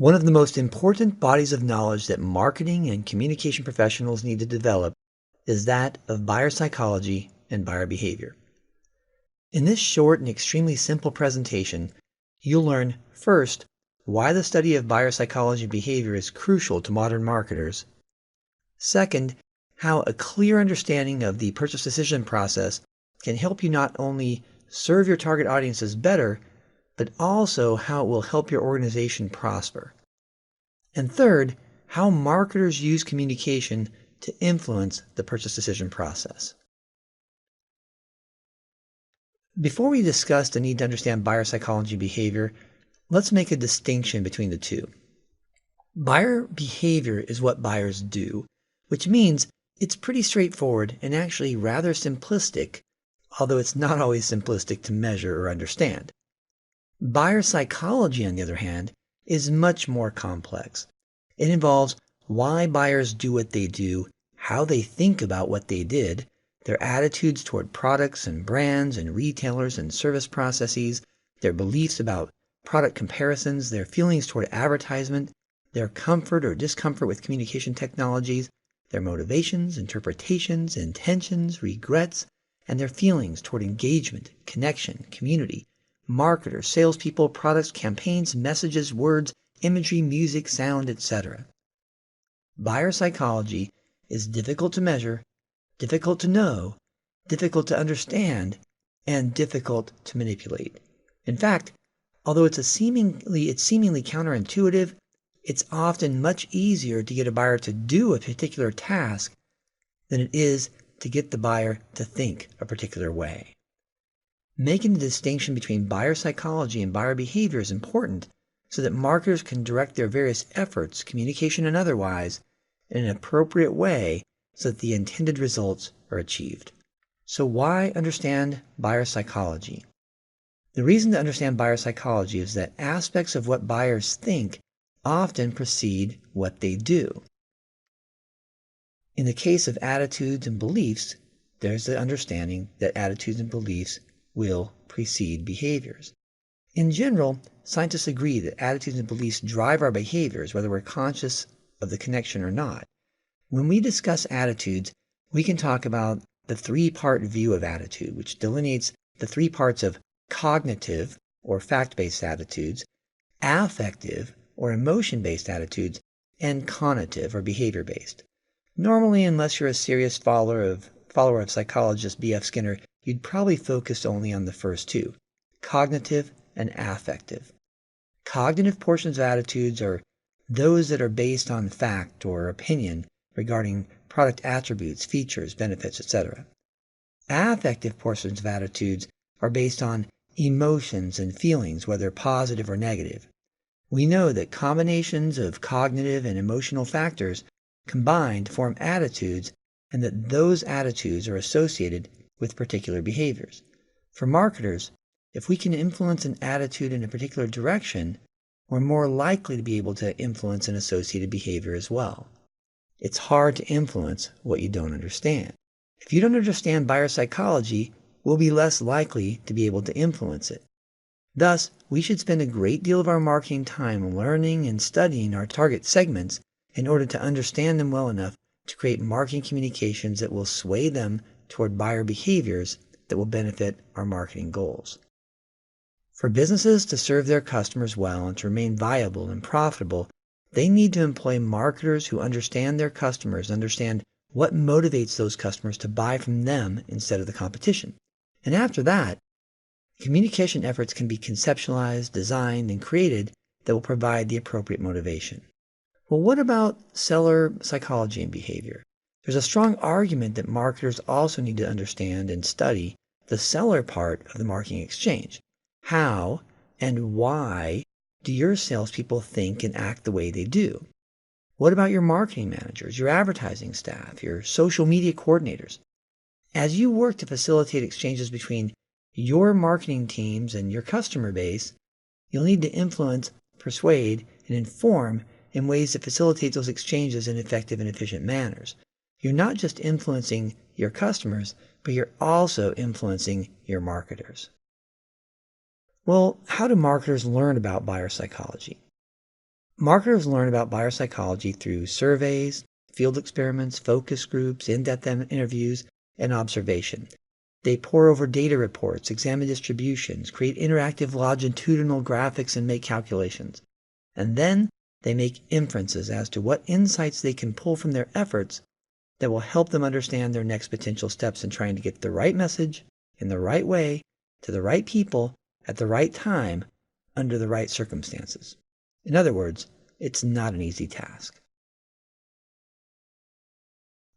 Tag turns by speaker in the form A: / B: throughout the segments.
A: One of the most important bodies of knowledge that marketing and communication professionals need to develop is that of buyer psychology and buyer behavior. In this short and extremely simple presentation, you'll learn first why the study of buyer psychology and behavior is crucial to modern marketers. Second, how a clear understanding of the purchase decision process can help you not only serve your target audiences better, but also how it will help your organization prosper. And third, how marketers use communication to influence the purchase decision process. Before we discuss the need to understand buyer psychology and behavior, let's make a distinction between the two. Buyer behavior is what buyers do, which means it's pretty straightforward and actually rather simplistic, although it's not always simplistic to measure or understand. Buyer psychology, on the other hand, is much more complex. It involves why buyers do what they do, how they think about what they did, their attitudes toward products and brands and retailers and service processes, their beliefs about product comparisons, their feelings toward advertisement, their comfort or discomfort with communication technologies, their motivations, interpretations, intentions, regrets, and their feelings toward engagement, connection, community, marketers, salespeople, products, campaigns, messages, words, imagery, music, sound, etc. Buyer psychology is difficult to measure, difficult to know, difficult to understand, and difficult to manipulate. In fact, although it's seemingly counterintuitive, it's often much easier to get a buyer to do a particular task than it is to get the buyer to think a particular way. Making the distinction between buyer psychology and buyer behavior is important so that marketers can direct their various efforts, communication and otherwise, in an appropriate way so that the intended results are achieved. So why understand buyer psychology? The reason to understand buyer psychology is that aspects of what buyers think often precede what they do. In the case of attitudes and beliefs, there's the understanding that attitudes and beliefs will precede behaviors. In general, scientists agree that attitudes and beliefs drive our behaviors, whether we're conscious of the connection or not. When we discuss attitudes, we can talk about the three-part view of attitude, which delineates the three parts of cognitive or fact-based attitudes, affective or emotion-based attitudes, and conative or behavior-based. Normally, unless you're a serious follower of psychologist B.F. Skinner, you'd probably focus only on the first two, cognitive and affective. Cognitive portions of attitudes are those that are based on fact or opinion regarding product attributes, features, benefits, etc. Affective portions of attitudes are based on emotions and feelings, whether positive or negative. We know that combinations of cognitive and emotional factors combined form attitudes, and that those attitudes are associated with particular behaviors. For marketers, if we can influence an attitude in a particular direction, we're more likely to be able to influence an associated behavior as well. It's hard to influence what you don't understand. If you don't understand buyer psychology, we'll be less likely to be able to influence it. Thus, we should spend a great deal of our marketing time learning and studying our target segments in order to understand them well enough to create marketing communications that will sway them toward buyer behaviors that will benefit our marketing goals. For businesses to serve their customers well and to remain viable and profitable, they need to employ marketers who understand their customers, understand what motivates those customers to buy from them instead of the competition. And after that, communication efforts can be conceptualized, designed, and created that will provide the appropriate motivation. Well, what about seller psychology and behavior? There's a strong argument that marketers also need to understand and study the seller part of the marketing exchange. How and why do your salespeople think and act the way they do? What about your marketing managers, your advertising staff, your social media coordinators? As you work to facilitate exchanges between your marketing teams and your customer base, you'll need to influence, persuade, and inform in ways that facilitate those exchanges in effective and efficient manners. You're not just influencing your customers, but you're also influencing your marketers. Well, how do marketers learn about buyer psychology? Marketers learn about buyer psychology through surveys, field experiments, focus groups, in-depth interviews, and observation. They pore over data reports, examine distributions, create interactive longitudinal graphics, and make calculations. And then they make inferences as to what insights they can pull from their efforts that will help them understand their next potential steps in trying to get the right message in the right way to the right people at the right time under the right circumstances. In other words, it's not an easy task.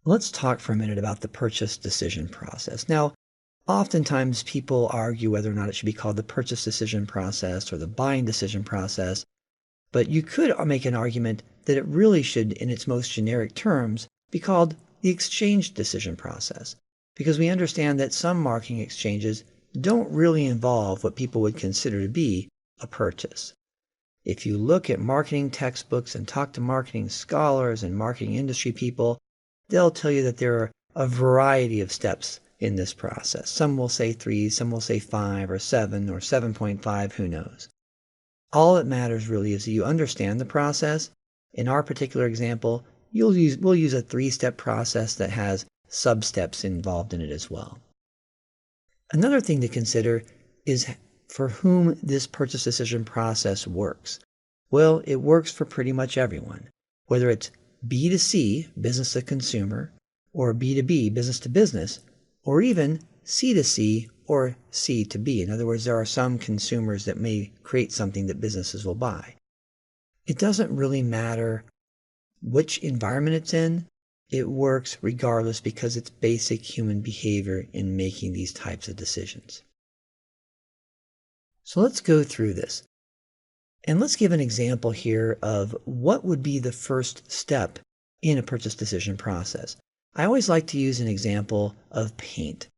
A: Let's talk for a minute about the purchase decision process. Now, oftentimes people argue whether or not it should be called the purchase decision process or the buying decision process, but you could make an argument that it really should, in its most generic terms, be called the exchange decision process, because we understand that some marketing exchanges don't really involve what people would consider to be a purchase. If you look at marketing textbooks and talk to marketing scholars and marketing industry people, they'll tell you that there are a variety of steps in this process. Some will say 3, some will say 5 or 7 or 7.5, who knows. All that matters really is that you understand the process. In our particular example, we'll use a 3-step process that has sub-steps involved in it as well. Another thing to consider is for whom this purchase decision process works. Well, it works for pretty much everyone, whether it's B2C, business to consumer, or B2B, business to business, or even C2C or C2B. In other words, there are some consumers that may create something that businesses will buy. It doesn't really matter which environment it's in. It works regardless because it's basic human behavior in making these types of decisions. So let's go through this. And let's give an example here of what would be the first step in a purchase decision process. I always like to use an example of paint.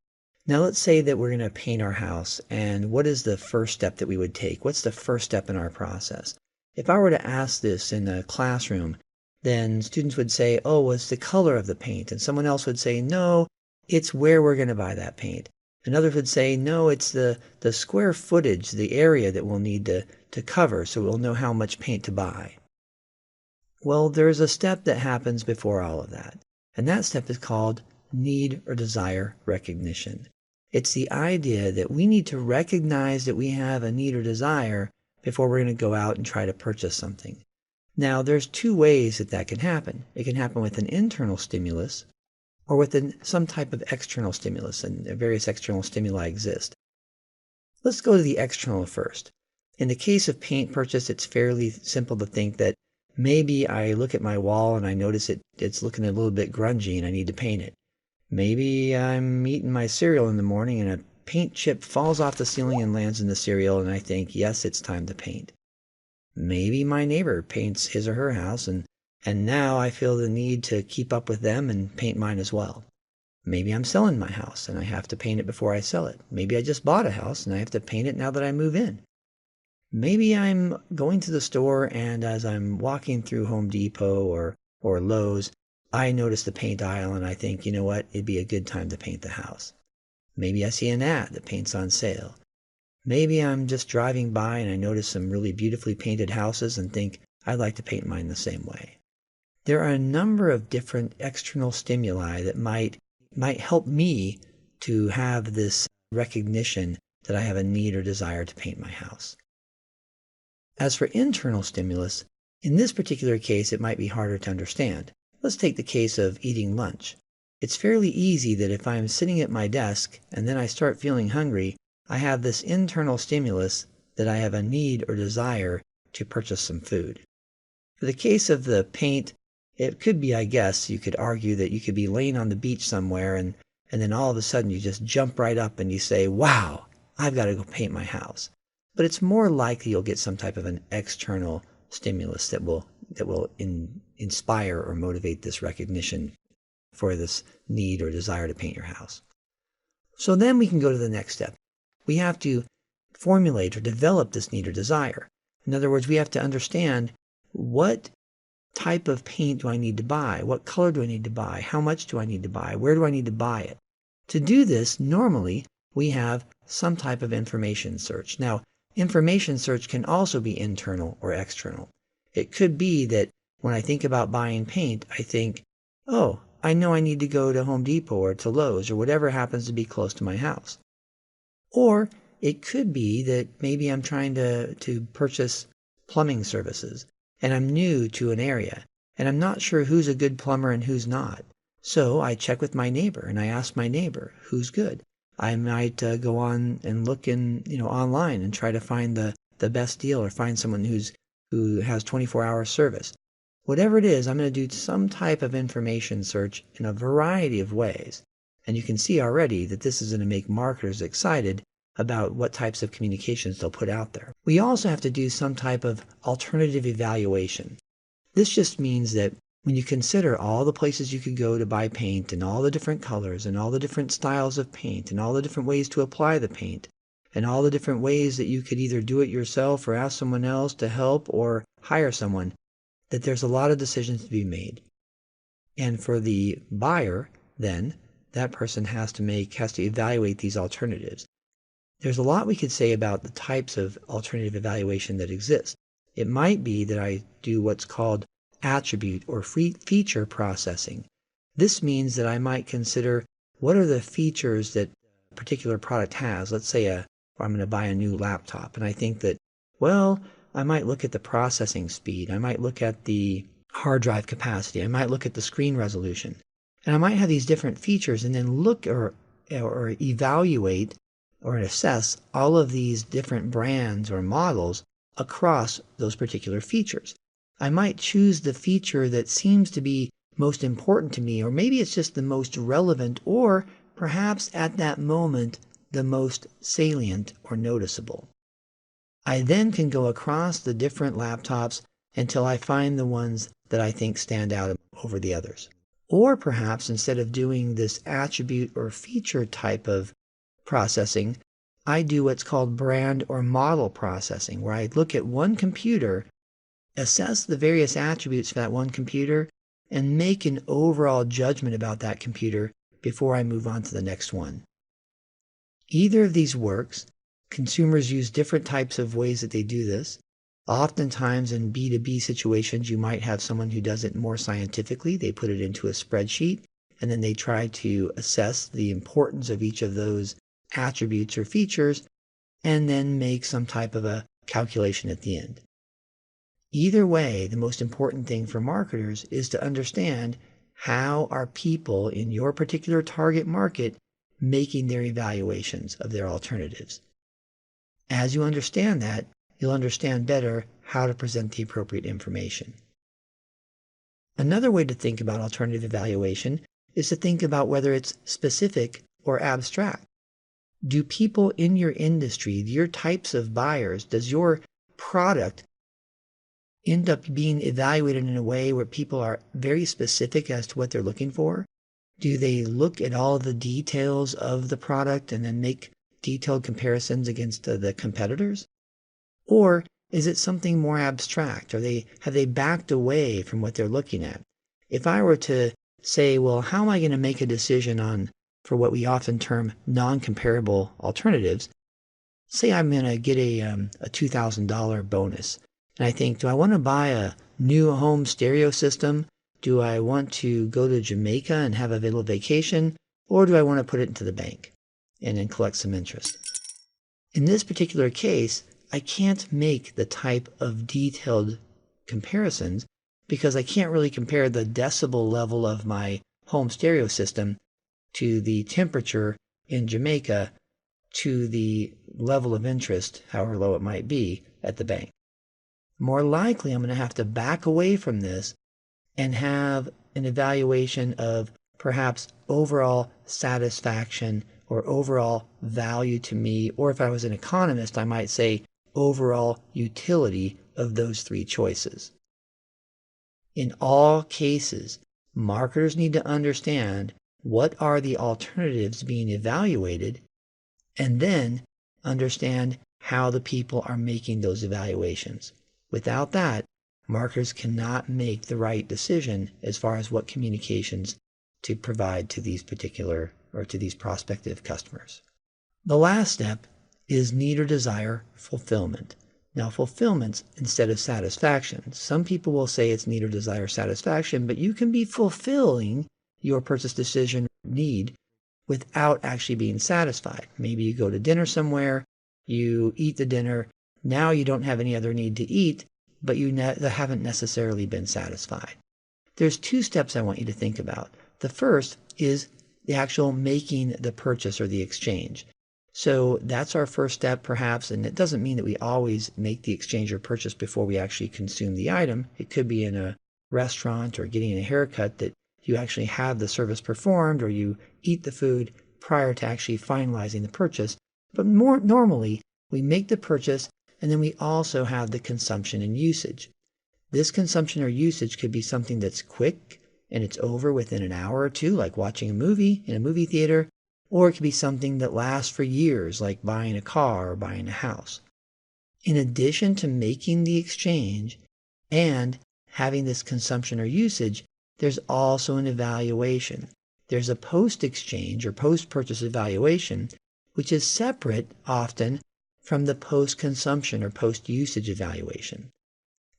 A: Now let's say that we're going to paint our house, and what is the first step that we would take? What's the first step in our process? If I were to ask this in a classroom, then students would say, oh, it's the color of the paint. And someone else would say, no, it's where we're going to buy that paint. Another would say, no, it's the square footage, the area that we'll need to cover so we'll know how much paint to buy. Well, there's a step that happens before all of that. And that step is called need or desire recognition. It's the idea that we need to recognize that we have a need or desire before we're going to go out and try to purchase something. Now, there's 2 ways that can happen. It can happen with an internal stimulus or with some type of external stimulus, and various external stimuli exist. Let's go to the external first. In the case of paint purchase, it's fairly simple to think that maybe I look at my wall and I notice it's looking a little bit grungy and I need to paint it. Maybe I'm eating my cereal in the morning and a paint chip falls off the ceiling and lands in the cereal and I think, yes, it's time to paint. Maybe my neighbor paints his or her house and now I feel the need to keep up with them and paint mine as well. Maybe I'm selling my house and I have to paint it before I sell it. Maybe I just bought a house and I have to paint it now that I move in. Maybe I'm going to the store and as I'm walking through Home Depot or Lowe's, I notice the paint aisle and I think, you know what, it'd be a good time to paint the house. Maybe I see an ad that paint's on sale. Maybe I'm just driving by and I notice some really beautifully painted houses and think, I'd like to paint mine the same way. There are a number of different external stimuli that might help me to have this recognition that I have a need or desire to paint my house. As for internal stimulus, in this particular case, it might be harder to understand. Let's take the case of eating lunch. It's fairly easy that if I'm sitting at my desk and then I start feeling hungry, I have this internal stimulus that I have a need or desire to purchase some food. For the case of the paint, it could be, I guess, you could argue that you could be laying on the beach somewhere and then all of a sudden you just jump right up and you say, wow, I've got to go paint my house. But it's more likely you'll get some type of an external stimulus that will inspire or motivate this recognition for this need or desire to paint your house. So then we can go to the next step. We have to formulate or develop this need or desire. In other words, we have to understand what type of paint do I need to buy? What color do I need to buy? How much do I need to buy? Where do I need to buy it? To do this, normally we have some type of information search. Now, information search can also be internal or external. It could be that when I think about buying paint, I think, oh, I know I need to go to Home Depot or to Lowe's or whatever happens to be close to my house. Or it could be that maybe I'm trying to purchase plumbing services and I'm new to an area and I'm not sure who's a good plumber and who's not. So I check with my neighbor and I ask my neighbor who's good. I might go on and look online and try to find the best deal or find someone who has 24-hour service. Whatever it is, I'm going to do some type of information search in a variety of ways. And you can see already that this is going to make marketers excited about what types of communications they'll put out there. We also have to do some type of alternative evaluation. This just means that when you consider all the places you could go to buy paint and all the different colors and all the different styles of paint and all the different ways to apply the paint and all the different ways that you could either do it yourself or ask someone else to help or hire someone, that there's a lot of decisions to be made. And for the buyer, then, that person has to evaluate these alternatives. There's a lot we could say about the types of alternative evaluation that exist. It might be that I do what's called attribute or feature processing. This means that I might consider what are the features that a particular product has. Let's say I'm going to buy a new laptop, and I think that, well, I might look at the processing speed. I might look at the hard drive capacity. I might look at the screen resolution. And I might have these different features and then look or evaluate or assess all of these different brands or models across those particular features. I might choose the feature that seems to be most important to me, or maybe it's just the most relevant, or perhaps at that moment, the most salient or noticeable. I then can go across the different laptops until I find the ones that I think stand out over the others. Or perhaps instead of doing this attribute or feature type of processing, I do what's called brand or model processing, where I look at one computer, assess the various attributes for that one computer, and make an overall judgment about that computer before I move on to the next one. Either of these works. Consumers use different types of ways that they do this. Oftentimes in B2B situations, you might have someone who does it more scientifically. They put it into a spreadsheet, and then they try to assess the importance of each of those attributes or features, and then make some type of a calculation at the end. Either way, the most important thing for marketers is to understand how are people in your particular target market making their evaluations of their alternatives. As you understand that, you'll understand better how to present the appropriate information. Another way to think about alternative evaluation is to think about whether it's specific or abstract. Do people in your industry, your types of buyers, does your product end up being evaluated in a way where people are very specific as to what they're looking for? Do they look at all the details of the product and then make detailed comparisons against the competitors? Or is it something more abstract? Have they backed away from what they're looking at? If I were to say, well, how am I going to make a decision for what we often term non-comparable alternatives? Say I'm going to get a $2,000 bonus. And I think, do I want to buy a new home stereo system? Do I want to go to Jamaica and have a little vacation? Or do I want to put it into the bank and then collect some interest? In this particular case, I can't make the type of detailed comparisons because I can't really compare the decibel level of my home stereo system to the temperature in Jamaica to the level of interest, however low it might be, at the bank. More likely, I'm going to have to back away from this and have an evaluation of perhaps overall satisfaction or overall value to me, or if I was an economist, I might say overall utility of those three choices. In all cases, marketers need to understand what are the alternatives being evaluated, and then understand how the people are making those evaluations. Without that, marketers cannot make the right decision as far as what communications to provide to these particular or to these prospective customers. The last step is need or desire fulfillment. Now, fulfillment instead of satisfaction. Some people will say it's need or desire satisfaction, but you can be fulfilling your purchase decision need without actually being satisfied. Maybe you go to dinner somewhere, you eat the dinner, now you don't have any other need to eat, but you haven't necessarily been satisfied. There's two steps I want you to think about. The first is the actual making the purchase or the exchange. So that's our first step perhaps, and it doesn't mean that we always make the exchange or purchase before we actually consume the item. It could be in a restaurant or getting a haircut that you actually have the service performed or you eat the food prior to actually finalizing the purchase. But more normally, we make the purchase and then we also have the consumption and usage. This consumption or usage could be something that's quick and it's over within an hour or two, like watching a movie in a movie theater, or it could be something that lasts for years, like buying a car or buying a house. In addition to making the exchange and having this consumption or usage, there's also an evaluation. There's a post-exchange or post-purchase evaluation, which is separate often from the post-consumption or post-usage evaluation.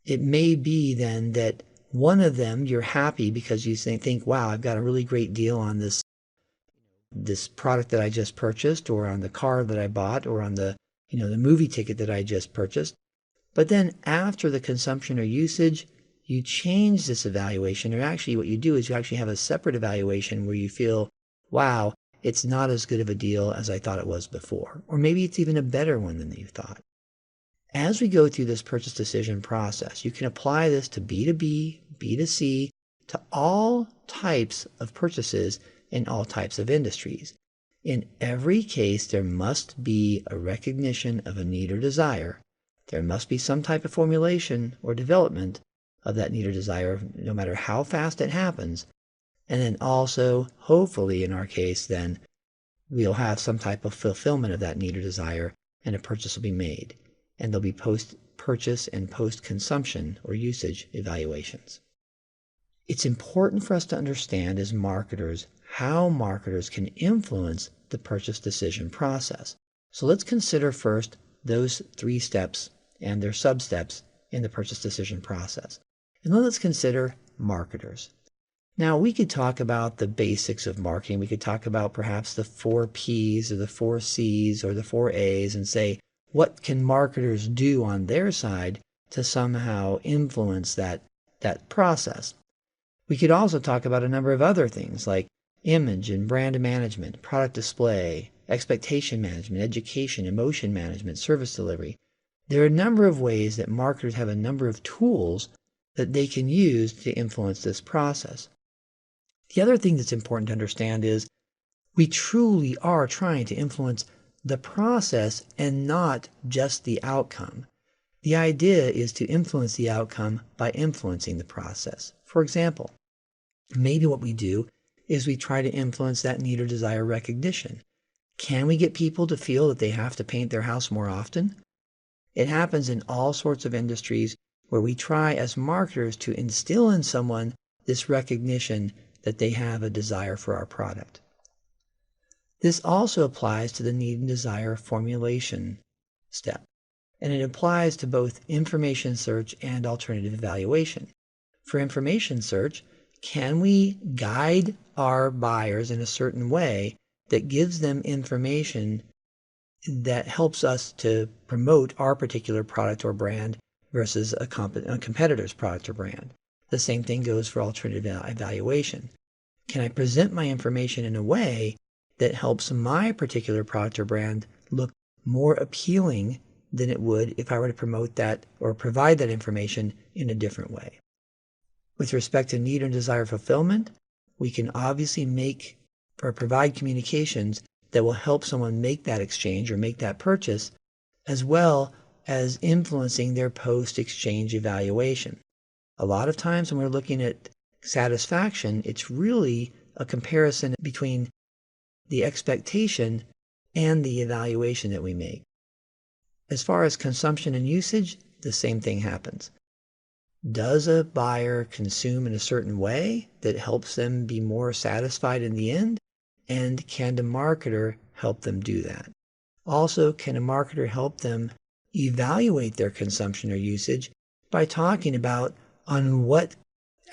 A: It may be then that one of them you're happy because you think, wow, I've got a really great deal on this product that I just purchased, or on the car that I bought, or on the movie ticket that I just purchased. But then after the consumption or usage, you change this evaluation, or actually what you do is you actually have a separate evaluation where you feel, wow, it's not as good of a deal as I thought it was before. Or maybe it's even a better one than you thought. As we go through this purchase decision process, you can apply this to B2B, B2C, to all types of purchases in all types of industries. In every case, there must be a recognition of a need or desire. There must be some type of formulation or development of that need or desire, no matter how fast it happens. And then also, hopefully in our case, then we'll have some type of fulfillment of that need or desire and a purchase will be made. And there'll be post-purchase and post-consumption or usage evaluations. It's important for us to understand as marketers how marketers can influence the purchase decision process. So let's consider first those 3 steps and their sub-steps in the purchase decision process. And then let's consider marketers. Now, we could talk about the basics of marketing. We could talk about perhaps the 4 Ps or the 4 Cs or the 4 As and say, what can marketers do on their side to somehow influence that process? We could also talk about a number of other things like image and brand management, product display, expectation management, education, emotion management, service delivery. There are a number of ways that marketers have a number of tools that they can use to influence this process. The other thing that's important to understand is we truly are trying to influence the process and not just the outcome. The idea is to influence the outcome by influencing the process. For example, maybe what we do is we try to influence that need or desire recognition. Can we get people to feel that they have to paint their house more often? It happens in all sorts of industries where we try as marketers to instill in someone this recognition that they have a desire for our product. This also applies to the need and desire formulation step, and it applies to both information search and alternative evaluation. For information search, can we guide our buyers in a certain way that gives them information that helps us to promote our particular product or brand versus a competitor's product or brand? The same thing goes for alternative evaluation. Can I present my information in a way that helps my particular product or brand look more appealing than it would if I were to promote that or provide that information in a different way? With respect to need and desire fulfillment, we can obviously make or provide communications that will help someone make that exchange or make that purchase, as well as influencing their post-exchange evaluation. A lot of times when we're looking at satisfaction, it's really a comparison between the expectation and the evaluation that we make. As far as consumption and usage, the same thing happens. Does a buyer consume in a certain way that helps them be more satisfied in the end? And can the marketer help them do that? Also, can a marketer help them evaluate their consumption or usage by talking about on what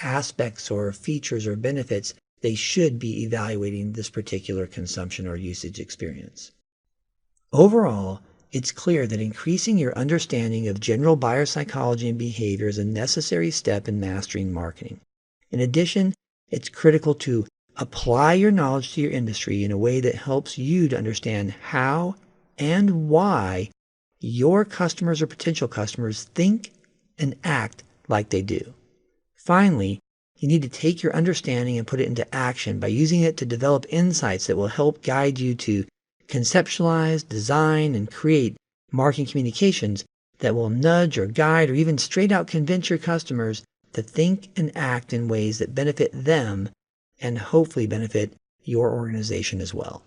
A: aspects or features or benefits they should be evaluating this particular consumption or usage experience. Overall, it's clear that increasing your understanding of general buyer psychology and behavior is a necessary step in mastering marketing. In addition, it's critical to apply your knowledge to your industry in a way that helps you to understand how and why your customers or potential customers think and act like they do. Finally, you need to take your understanding and put it into action by using it to develop insights that will help guide you to conceptualize, design, and create marketing communications that will nudge or guide or even straight out convince your customers to think and act in ways that benefit them and hopefully benefit your organization as well.